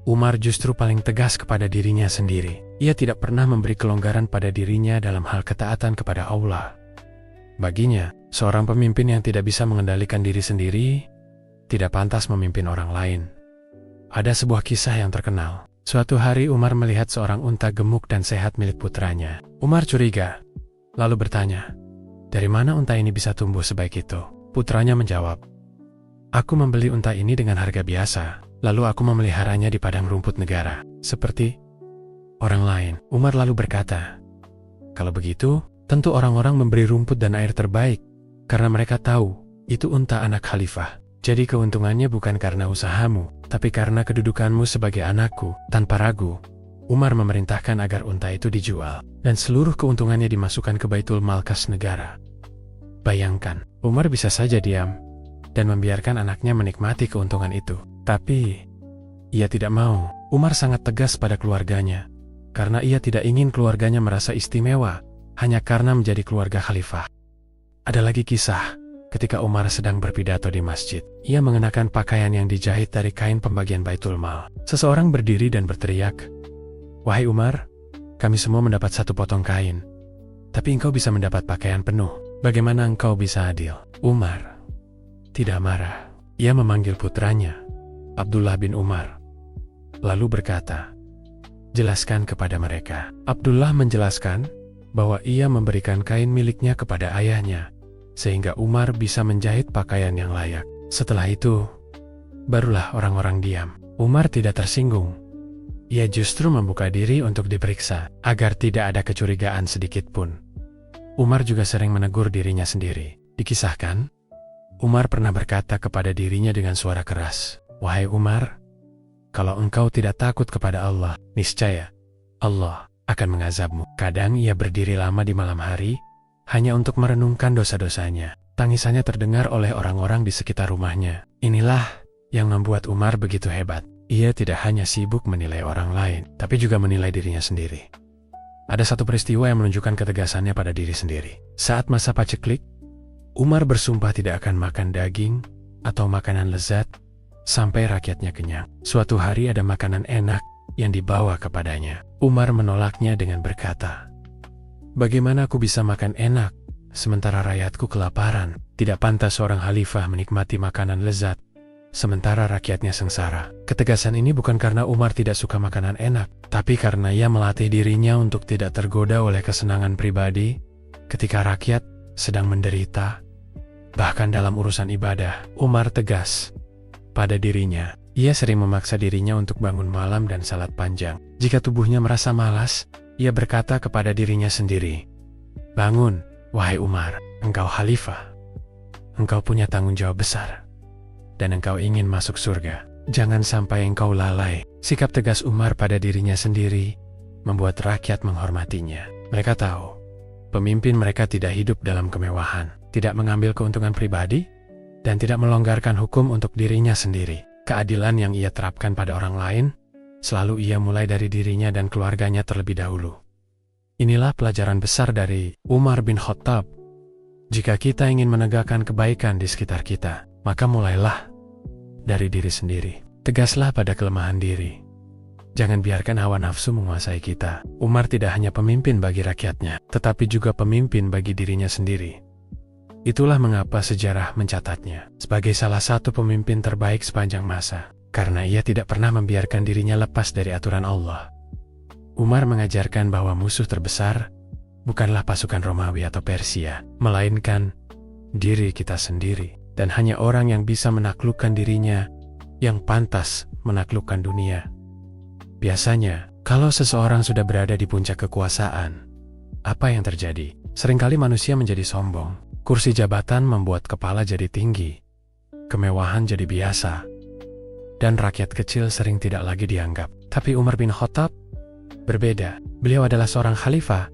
Speaker 1: Umar justru paling tegas kepada dirinya sendiri. Ia tidak pernah memberi kelonggaran pada dirinya dalam hal ketaatan kepada Allah. Baginya, seorang pemimpin yang tidak bisa mengendalikan diri sendiri tidak pantas memimpin orang lain. Ada sebuah kisah yang terkenal. Suatu hari Umar melihat seorang unta gemuk dan sehat milik putranya. Umar curiga, lalu bertanya, "Dari mana unta ini bisa tumbuh sebaik itu?" Putranya menjawab, "Aku membeli unta ini dengan harga biasa, lalu aku memeliharanya di padang rumput negara, seperti orang lain." Umar lalu berkata, "Kalau begitu, tentu orang-orang memberi rumput dan air terbaik, karena mereka tahu itu unta anak khalifah. Jadi keuntungannya bukan karena usahamu, tapi karena kedudukanmu sebagai anakku." Tanpa ragu, Umar memerintahkan agar unta itu dijual, dan seluruh keuntungannya dimasukkan ke Baitul Mal kas negara. Bayangkan, Umar bisa saja diam dan membiarkan anaknya menikmati keuntungan itu. Tapi ia tidak mau. Umar sangat tegas pada keluarganya, karena ia tidak ingin keluarganya merasa istimewa hanya karena menjadi keluarga khalifah. Ada lagi kisah ketika Umar sedang berpidato di masjid. Ia mengenakan pakaian yang dijahit dari kain pembagian Baitul Mal. Seseorang berdiri dan berteriak, "Wahai Umar, kami semua mendapat satu potong kain, tapi engkau bisa mendapat pakaian penuh. Bagaimana engkau bisa adil?" Umar tidak marah. Ia memanggil putranya, Abdullah bin Umar, lalu berkata, "Jelaskan kepada mereka." Abdullah menjelaskan bahwa ia memberikan kain miliknya kepada ayahnya, sehingga Umar bisa menjahit pakaian yang layak. Setelah itu, barulah orang-orang diam. Umar tidak tersinggung. Ia justru membuka diri untuk diperiksa, agar tidak ada kecurigaan sedikit pun. Umar juga sering menegur dirinya sendiri. Dikisahkan, Umar pernah berkata kepada dirinya dengan suara keras, "Wahai Umar, kalau engkau tidak takut kepada Allah, niscaya Allah akan mengazabmu." Kadang ia berdiri lama di malam hari, hanya untuk merenungkan dosa-dosanya. Tangisannya terdengar oleh orang-orang di sekitar rumahnya. Inilah yang membuat Umar begitu hebat. Ia tidak hanya sibuk menilai orang lain, tapi juga menilai dirinya sendiri. Ada satu peristiwa yang menunjukkan ketegasannya pada diri sendiri. Saat masa paceklik, Umar bersumpah tidak akan makan daging atau makanan lezat sampai rakyatnya kenyang. Suatu hari ada makanan enak yang dibawa kepadanya. Umar menolaknya dengan berkata, "Bagaimana aku bisa makan enak sementara rakyatku kelaparan? Tidak pantas seorang khalifah menikmati makanan lezat sementara rakyatnya sengsara." Ketegasan ini bukan karena Umar tidak suka makanan enak, tapi karena ia melatih dirinya untuk tidak tergoda oleh kesenangan pribadi ketika rakyat sedang menderita. Bahkan dalam urusan ibadah, Umar tegas pada dirinya. Ia sering memaksa dirinya untuk bangun malam dan salat panjang. Jika tubuhnya merasa malas, ia berkata kepada dirinya sendiri, "Bangun, wahai Umar, engkau khalifah. Engkau punya tanggung jawab besar. Dan engkau ingin masuk surga. Jangan sampai engkau lalai." Sikap tegas Umar pada dirinya sendiri membuat rakyat menghormatinya. Mereka tahu, pemimpin mereka tidak hidup dalam kemewahan, tidak mengambil keuntungan pribadi, dan tidak melonggarkan hukum untuk dirinya sendiri. Keadilan yang ia terapkan pada orang lain, selalu ia mulai dari dirinya dan keluarganya terlebih dahulu. Inilah pelajaran besar dari Umar bin Khattab. Jika kita ingin menegakkan kebaikan di sekitar kita, maka mulailah dari diri sendiri. Tegaslah pada kelemahan diri. Jangan biarkan hawa nafsu menguasai kita. Umar tidak hanya pemimpin bagi rakyatnya, tetapi juga pemimpin bagi dirinya sendiri. Itulah mengapa sejarah mencatatnya sebagai salah satu pemimpin terbaik sepanjang masa, karena ia tidak pernah membiarkan dirinya lepas dari aturan Allah. Umar mengajarkan bahwa musuh terbesar bukanlah pasukan Romawi atau Persia, melainkan diri kita sendiri, dan hanya orang yang bisa menaklukkan dirinya yang pantas menaklukkan dunia. Biasanya, kalau seseorang sudah berada di puncak kekuasaan, apa yang terjadi? Seringkali manusia menjadi sombong. Kursi jabatan membuat kepala jadi tinggi, kemewahan jadi biasa, dan rakyat kecil sering tidak lagi dianggap. Tapi Umar bin Khattab berbeda. Beliau adalah seorang khalifah,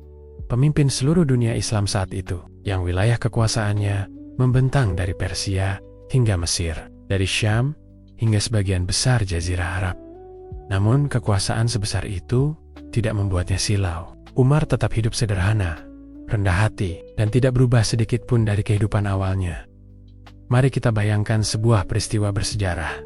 Speaker 1: pemimpin seluruh dunia Islam saat itu, yang wilayah kekuasaannya membentang dari Persia hingga Mesir, dari Syam hingga sebagian besar Jazirah Arab. Namun kekuasaan sebesar itu tidak membuatnya silau. Umar tetap hidup sederhana, rendah hati, dan tidak berubah sedikit pun dari kehidupan awalnya. Mari kita bayangkan sebuah peristiwa bersejarah.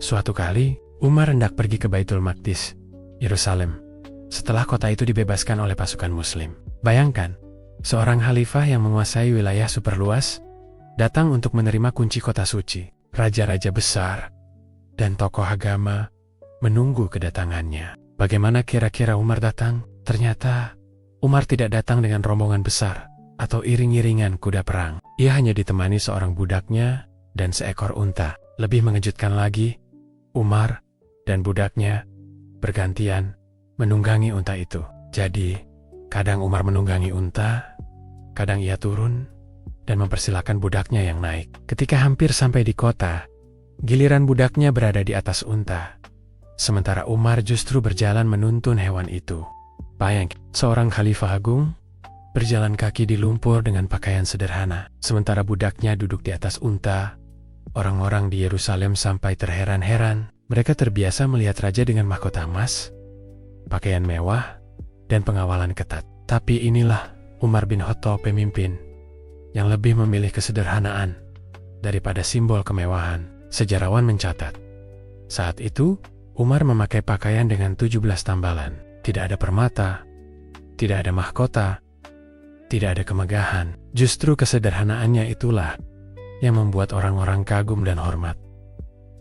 Speaker 1: Suatu kali, Umar hendak pergi ke Baitul Maqdis, Yerusalem, setelah kota itu dibebaskan oleh pasukan Muslim. Bayangkan, seorang khalifah yang menguasai wilayah super luas datang untuk menerima kunci kota suci. Raja-raja besar dan tokoh agama menunggu kedatangannya. Bagaimana kira-kira Umar datang? Ternyata Umar tidak datang dengan rombongan besar atau iring-iringan kuda perang. Ia hanya ditemani seorang budaknya dan seekor unta. Lebih mengejutkan lagi, Umar dan budaknya bergantian menunggangi unta itu. Jadi, kadang Umar menunggangi unta, kadang ia turun dan mempersilahkan budaknya yang naik. Ketika hampir sampai di kota, giliran budaknya berada di atas unta, sementara Umar justru berjalan menuntun hewan itu. Bayangkan, seorang khalifah agung berjalan kaki di lumpur dengan pakaian sederhana, sementara budaknya duduk di atas unta. Orang-orang di Yerusalem sampai terheran-heran. Mereka terbiasa melihat raja dengan mahkota emas, pakaian mewah, dan pengawalan ketat. Tapi inilah Umar bin Khattab, pemimpin yang lebih memilih kesederhanaan daripada simbol kemewahan. Sejarawan mencatat, saat itu Umar memakai pakaian dengan 17 tambalan. Tidak ada permata, tidak ada mahkota, tidak ada kemegahan. Justru kesederhanaannya itulah yang membuat orang-orang kagum dan hormat.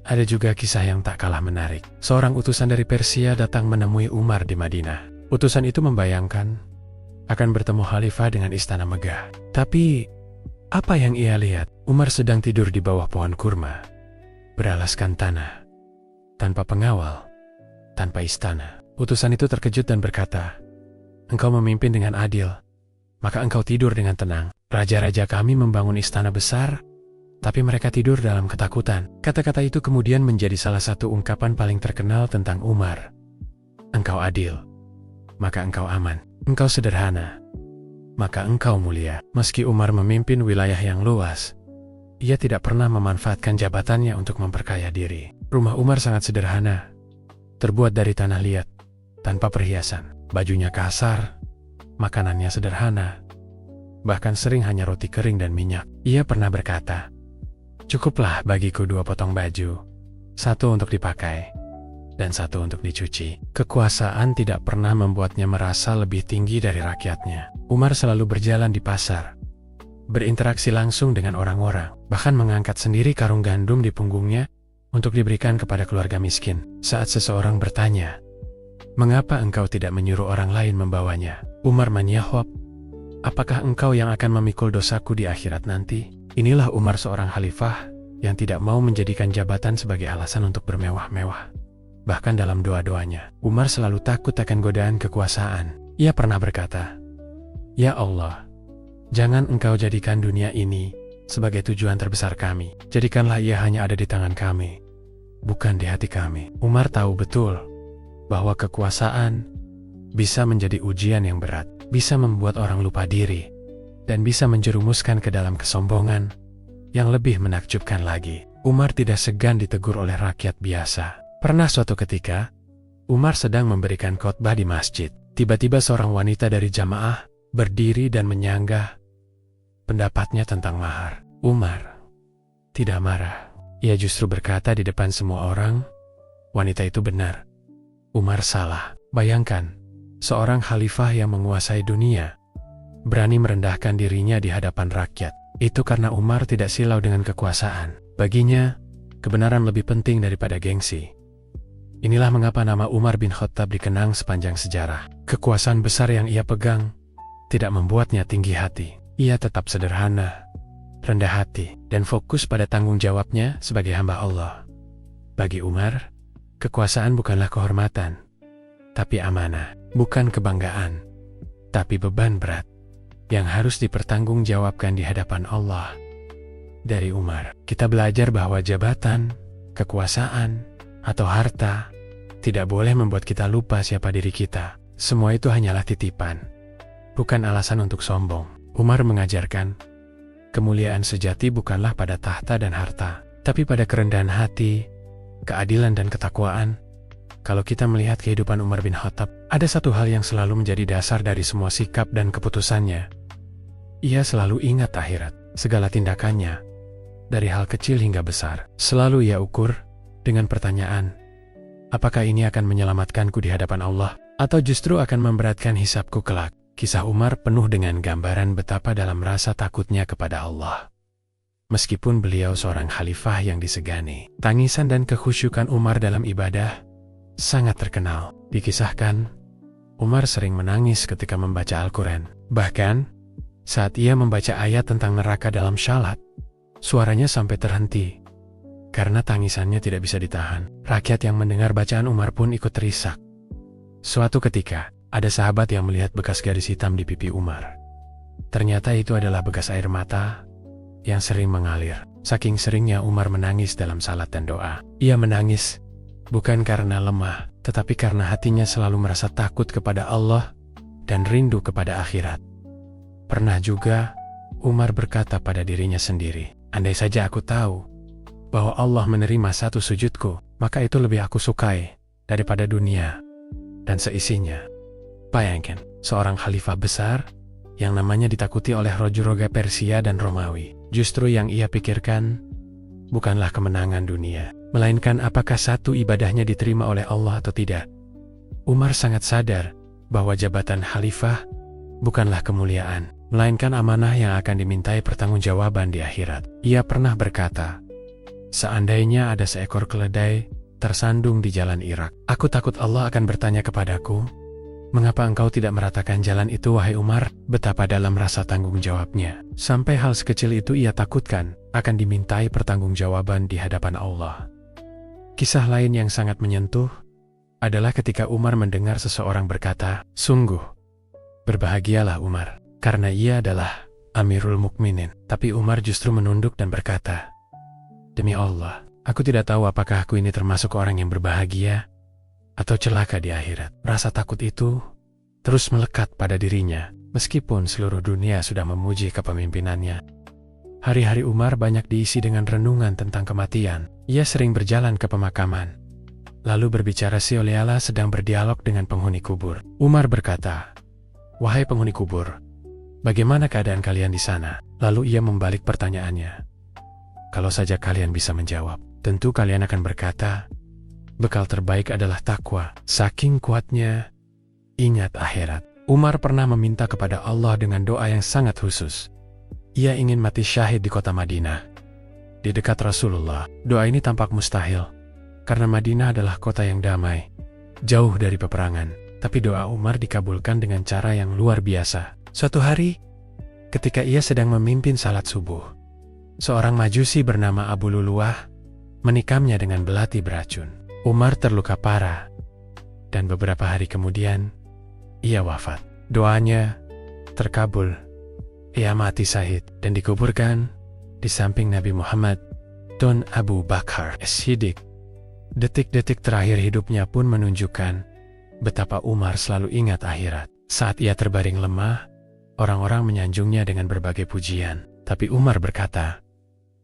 Speaker 1: Ada juga kisah yang tak kalah menarik. Seorang utusan dari Persia datang menemui Umar di Madinah. Utusan itu membayangkan akan bertemu khalifah dengan istana megah. Tapi, apa yang ia lihat? Umar sedang tidur di bawah pohon kurma, beralaskan tanah, tanpa pengawal, tanpa istana. Utusan itu terkejut dan berkata, "Engkau memimpin dengan adil, maka engkau tidur dengan tenang. Raja-raja kami membangun istana besar, tapi mereka tidur dalam ketakutan." Kata-kata itu kemudian menjadi salah satu ungkapan paling terkenal tentang Umar. Engkau adil, maka engkau aman. Engkau sederhana, maka engkau mulia. Meski Umar memimpin wilayah yang luas, ia tidak pernah memanfaatkan jabatannya untuk memperkaya diri. Rumah Umar sangat sederhana, terbuat dari tanah liat, tanpa perhiasan. Bajunya kasar, makanannya sederhana, bahkan sering hanya roti kering dan minyak. Ia pernah berkata, "Cukuplah bagiku 2 potong baju, 1 untuk dipakai, dan 1 untuk dicuci." Kekuasaan tidak pernah membuatnya merasa lebih tinggi dari rakyatnya. Umar selalu berjalan di pasar, berinteraksi langsung dengan orang-orang, bahkan mengangkat sendiri karung gandum di punggungnya untuk diberikan kepada keluarga miskin. Saat seseorang bertanya, "Mengapa engkau tidak menyuruh orang lain membawanya?" Umar menjawab, "Apakah engkau yang akan memikul dosaku di akhirat nanti?" Inilah Umar, seorang khalifah yang tidak mau menjadikan jabatan sebagai alasan untuk bermewah-mewah. Bahkan dalam doa-doanya, Umar selalu takut akan godaan kekuasaan. Ia pernah berkata, "Ya Allah, jangan engkau jadikan dunia ini sebagai tujuan terbesar kami. Jadikanlah ia hanya ada di tangan kami, bukan di hati kami." Umar tahu betul bahwa kekuasaan bisa menjadi ujian yang berat, bisa membuat orang lupa diri, dan bisa menjerumuskan ke dalam kesombongan yang lebih menakjubkan lagi. Umar tidak segan ditegur oleh rakyat biasa. Pernah suatu ketika, Umar sedang memberikan khotbah di masjid. Tiba-tiba seorang wanita dari jamaah berdiri dan menyanggah pendapatnya tentang mahar. Umar tidak marah. Ia justru berkata di depan semua orang, wanita itu benar, Umar salah. Bayangkan, seorang khalifah yang menguasai dunia berani merendahkan dirinya di hadapan rakyat. Itu karena Umar tidak silau dengan kekuasaan. Baginya, kebenaran lebih penting daripada gengsi. Inilah mengapa nama Umar bin Khattab dikenang sepanjang sejarah. Kekuasaan besar yang ia pegang tidak membuatnya tinggi hati. Ia tetap sederhana, rendah hati, dan fokus pada tanggung jawabnya sebagai hamba Allah. Bagi Umar, kekuasaan bukanlah kehormatan, tapi amanah. Bukan kebanggaan, tapi beban berat yang harus dipertanggungjawabkan di hadapan Allah. Dari Umar, kita belajar bahwa jabatan, kekuasaan, atau harta tidak boleh membuat kita lupa siapa diri kita. Semua itu hanyalah titipan, bukan alasan untuk sombong. Umar mengajarkan, kemuliaan sejati bukanlah pada tahta dan harta, tapi pada kerendahan hati, keadilan dan ketakwaan. Kalau kita melihat kehidupan Umar bin Khattab, ada satu hal yang selalu menjadi dasar dari semua sikap dan keputusannya. Ia selalu ingat akhirat. Segala tindakannya, dari hal kecil hingga besar, selalu ia ukur dengan pertanyaan, apakah ini akan menyelamatkanku di hadapan Allah, atau justru akan memberatkan hisabku kelak? Kisah Umar penuh dengan gambaran betapa dalam rasa takutnya kepada Allah. Meskipun beliau seorang khalifah yang disegani, tangisan dan kekhusyukan Umar dalam ibadah sangat terkenal. Dikisahkan, Umar sering menangis ketika membaca Al-Quran. Bahkan, saat ia membaca ayat tentang neraka dalam syalat, suaranya sampai terhenti, karena tangisannya tidak bisa ditahan. Rakyat yang mendengar bacaan Umar pun ikut terisak. Suatu ketika, ada sahabat yang melihat bekas garis hitam di pipi Umar. Ternyata itu adalah bekas air mata yang sering mengalir. Saking seringnya Umar menangis dalam salat dan doa. Ia menangis bukan karena lemah, tetapi karena hatinya selalu merasa takut kepada Allah dan rindu kepada akhirat. Pernah juga, Umar berkata pada dirinya sendiri, andai saja aku tahu bahwa Allah menerima satu sujudku, maka itu lebih aku sukai daripada dunia dan seisinya. Bayangkan, seorang khalifah besar yang namanya ditakuti oleh raja-raja Persia dan Romawi. Justru yang ia pikirkan bukanlah kemenangan dunia, melainkan apakah satu ibadahnya diterima oleh Allah atau tidak. Umar sangat sadar bahwa jabatan khalifah bukanlah kemuliaan, melainkan amanah yang akan dimintai pertanggungjawaban di akhirat. Ia pernah berkata, seandainya ada seekor keledai tersandung di jalan Irak, aku takut Allah akan bertanya kepadaku, mengapa engkau tidak meratakan jalan itu wahai Umar? Betapa dalam rasa tanggung jawabnya. Sampai hal sekecil itu ia takutkan akan dimintai pertanggungjawaban di hadapan Allah. Kisah lain yang sangat menyentuh adalah ketika Umar mendengar seseorang berkata, sungguh berbahagialah Umar, karena ia adalah Amirul Mukminin. Tapi Umar justru menunduk dan berkata, demi Allah, aku tidak tahu apakah aku ini termasuk orang yang berbahagia atau celaka di akhirat. Rasa takut itu terus melekat pada dirinya, meskipun seluruh dunia sudah memuji kepemimpinannya. Hari-hari Umar banyak diisi dengan renungan tentang kematian. Ia sering berjalan ke pemakaman, lalu berbicara seolah-olah sedang berdialog dengan penghuni kubur. Umar berkata, wahai penghuni kubur, "Bagaimana keadaan kalian di sana?" Lalu ia membalik pertanyaannya. "Kalau saja kalian bisa menjawab, tentu kalian akan berkata, bekal terbaik adalah takwa." Saking kuatnya ingat akhirat, Umar pernah meminta kepada Allah dengan doa yang sangat khusus. Ia ingin mati syahid di kota Madinah, di dekat Rasulullah. Doa ini tampak mustahil, karena Madinah adalah kota yang damai, jauh dari peperangan. Tapi doa Umar dikabulkan dengan cara yang luar biasa. Suatu hari, ketika ia sedang memimpin salat subuh, seorang majusi bernama Abu Luluah menikamnya dengan belati beracun. Umar terluka parah, dan beberapa hari kemudian, ia wafat. Doanya terkabul. Ia mati syahid dan dikuburkan di samping Nabi Muhammad dan Abu Bakar As-Siddiq. Detik-detik terakhir hidupnya pun menunjukkan betapa Umar selalu ingat akhirat. Saat ia terbaring lemah, orang-orang menyanjungnya dengan berbagai pujian. Tapi Umar berkata,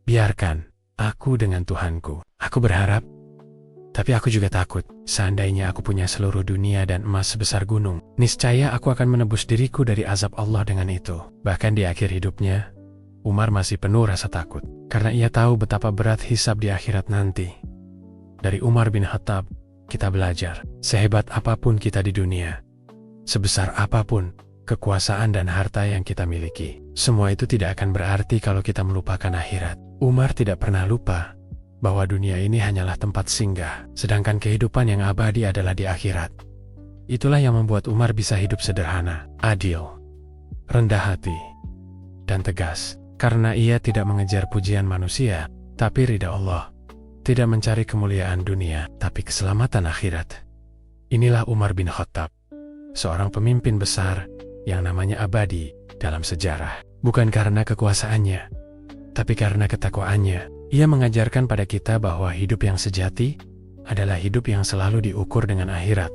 Speaker 1: "Biarkan aku dengan Tuhanku. Aku berharap, tapi aku juga takut. Seandainya aku punya seluruh dunia dan emas sebesar gunung, niscaya aku akan menebus diriku dari azab Allah dengan itu." Bahkan di akhir hidupnya, Umar masih penuh rasa takut, karena ia tahu betapa berat hisab di akhirat nanti. Dari Umar bin Khattab, kita belajar, sehebat apapun kita di dunia, sebesar apapun kekuasaan dan harta yang kita miliki, semua itu tidak akan berarti kalau kita melupakan akhirat. Umar tidak pernah lupa bahwa dunia ini hanyalah tempat singgah, sedangkan kehidupan yang abadi adalah di akhirat. Itulah yang membuat Umar bisa hidup sederhana, adil, rendah hati, dan tegas. Karena ia tidak mengejar pujian manusia, tapi ridha Allah. Tidak mencari kemuliaan dunia, tapi keselamatan akhirat. Inilah Umar bin Khattab, seorang pemimpin besar yang namanya abadi dalam sejarah. Bukan karena kekuasaannya, tapi karena ketakwaannya. Ia mengajarkan pada kita bahwa hidup yang sejati adalah hidup yang selalu diukur dengan akhirat.